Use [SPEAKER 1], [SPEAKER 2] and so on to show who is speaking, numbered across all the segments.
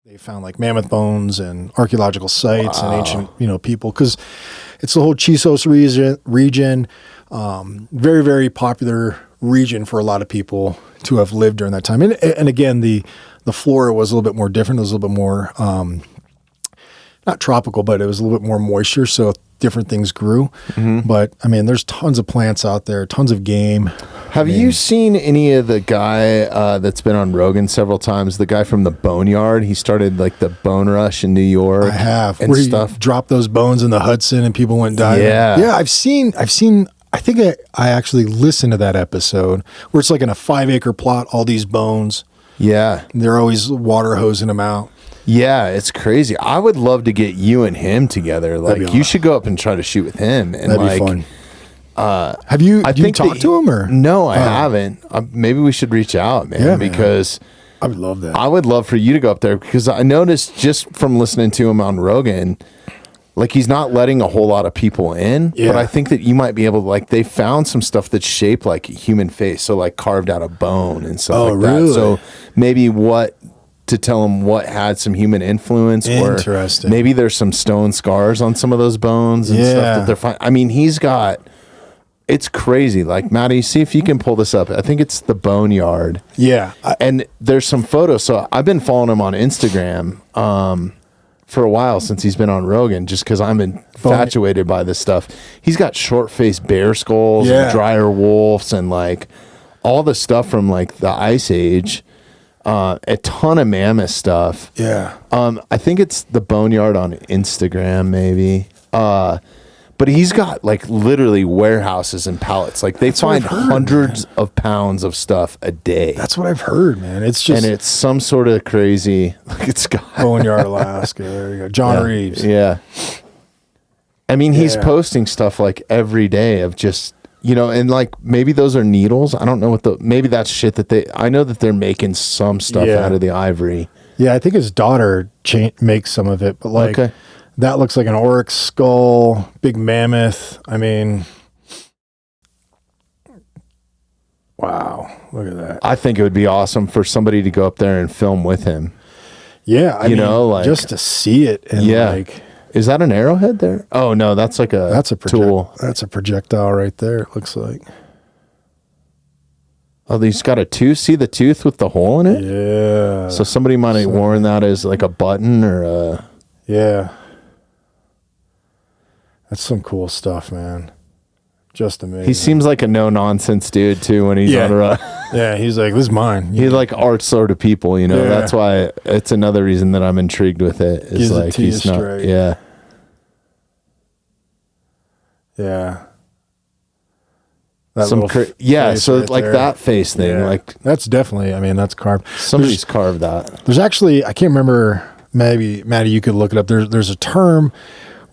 [SPEAKER 1] They found like mammoth bones and archaeological sites and ancient, people, because it's the whole Chisos region. Very, very popular region for a lot of people to have lived during that time. And again, the flora was a little bit more different. It was a little bit more, not tropical, but it was a little bit more moisture. So different things grew. But I mean, there's tons of plants out there, tons of game.
[SPEAKER 2] Have you seen any of the guy that's been on Rogan several times? The guy from the Boneyard. He started like the Bone Rush in New York.
[SPEAKER 1] I have.
[SPEAKER 2] And
[SPEAKER 1] where
[SPEAKER 2] stuff.
[SPEAKER 1] He dropped those bones in the Hudson and people went diving.
[SPEAKER 2] Yeah.
[SPEAKER 1] I've seen. I think I actually listened to that episode where it's like in a 5-acre plot, all these bones.
[SPEAKER 2] Yeah.
[SPEAKER 1] They're always water hosing them out.
[SPEAKER 2] Yeah, it's crazy. I would love to get you and him together. Like, you should go up and try to shoot with him. And
[SPEAKER 1] that'd be fun. Have you talked to him or?
[SPEAKER 2] No, I haven't. Maybe we should reach out, man, because
[SPEAKER 1] I would love that.
[SPEAKER 2] I would love for you to go up there, because I noticed just from listening to him on Rogan, like he's not letting a whole lot of people in, but I think that you might be able to, like, they found some stuff that's shaped like a human face. So like carved out of bone and stuff like that. So maybe to tell them what had some human influence.
[SPEAKER 1] Interesting.
[SPEAKER 2] Or maybe there's some stone scars on some of those bones and stuff that they're finding. I mean, it's crazy. Like, Matty, see if you can pull this up. I think it's the Boneyard.
[SPEAKER 1] Yeah.
[SPEAKER 2] And there's some photos. So I've been following him on Instagram for a while since he's been on Rogan, just because I'm infatuated by this stuff. He's got short-faced bear skulls and dryer wolves and like all the stuff from like the Ice Age. A ton of mammoth stuff.
[SPEAKER 1] Yeah.
[SPEAKER 2] I think it's the Boneyard on Instagram, maybe. But he's got like literally warehouses and pallets. Like they find hundreds of pounds of stuff a day.
[SPEAKER 1] That's what I've heard, man. It's just,
[SPEAKER 2] and it's some sort of crazy. Like it's got
[SPEAKER 1] Boneyard, Alaska. There you go. John Reeves.
[SPEAKER 2] Yeah. I mean, he's posting stuff like every day of just, and like maybe those are needles. I don't know maybe that's shit that I know that they're making some stuff out of the ivory.
[SPEAKER 1] Yeah, I think his daughter makes some of it, but like that looks like an oryx skull, big mammoth. I mean, wow, look at that.
[SPEAKER 2] I think it would be awesome for somebody to go up there and film with him.
[SPEAKER 1] Yeah, I mean, like just to see it and like.
[SPEAKER 2] Is that an arrowhead there? Oh no, that's like a tool.
[SPEAKER 1] That's a projectile right there. It looks like.
[SPEAKER 2] Oh, he's got a tooth. See the tooth with the hole in it?
[SPEAKER 1] Yeah.
[SPEAKER 2] So somebody might have worn that as like a button or a.
[SPEAKER 1] Yeah. That's some cool stuff, man. Just amazing.
[SPEAKER 2] He seems like a no-nonsense dude too when he's on a run.
[SPEAKER 1] Yeah, he's like, this is mine.
[SPEAKER 2] He like art sort of people, That's why it's another reason that I'm intrigued with it. Is like he's not straight. Yeah.
[SPEAKER 1] That
[SPEAKER 2] so like there. That face thing, like
[SPEAKER 1] that's definitely. I mean, that's carved.
[SPEAKER 2] Somebody's carved that.
[SPEAKER 1] There's actually, I can't remember. Maybe Maddie, you could look it up. There's a term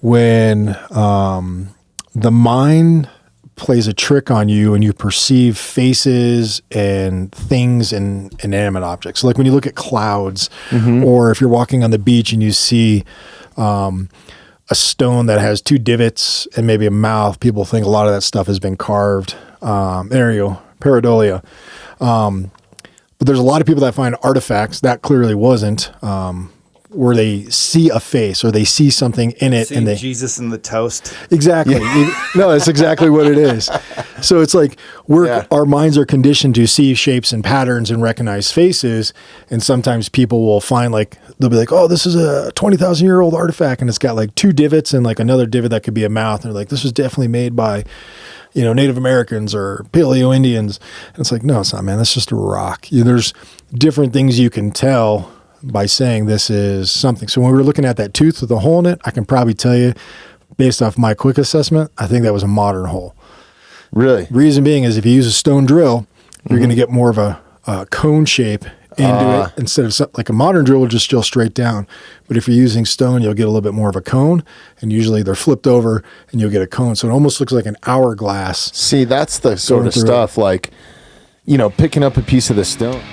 [SPEAKER 1] when the mind plays a trick on you and you perceive faces and things and inanimate objects. So like when you look at clouds, or if you're walking on the beach and you see a stone that has 2 divots and maybe a mouth, people think a lot of that stuff has been carved. There you go, pareidolia. But there's a lot of people that find artifacts that clearly wasn't, where they see a face or they see something in it, and
[SPEAKER 3] Jesus in the toast.
[SPEAKER 1] Exactly. No, that's exactly what it is. So it's like our minds are conditioned to see shapes and patterns and recognize faces. And sometimes people will find they'll be like, oh, this is a 20,000-year-old artifact, and it's got like 2 divots and like another divot that could be a mouth. And they're like, this was definitely made by, Native Americans or Paleo Indians. And it's like, no, it's not, man. That's just a rock. There's different things you can tell by saying this is something. So when we were looking at that tooth with a hole in it, I can probably tell you, based off my quick assessment, I think that was a modern hole.
[SPEAKER 2] Really?
[SPEAKER 1] Reason being is if you use a stone drill, you're going to get more of a cone shape into it, instead of like a modern drill will just drill straight down. But if you're using stone, you'll get a little bit more of a cone, and usually they're flipped over and you'll get a cone. So it almost looks like an hourglass.
[SPEAKER 2] See, that's the sort of stuff like, picking up a piece of the stone.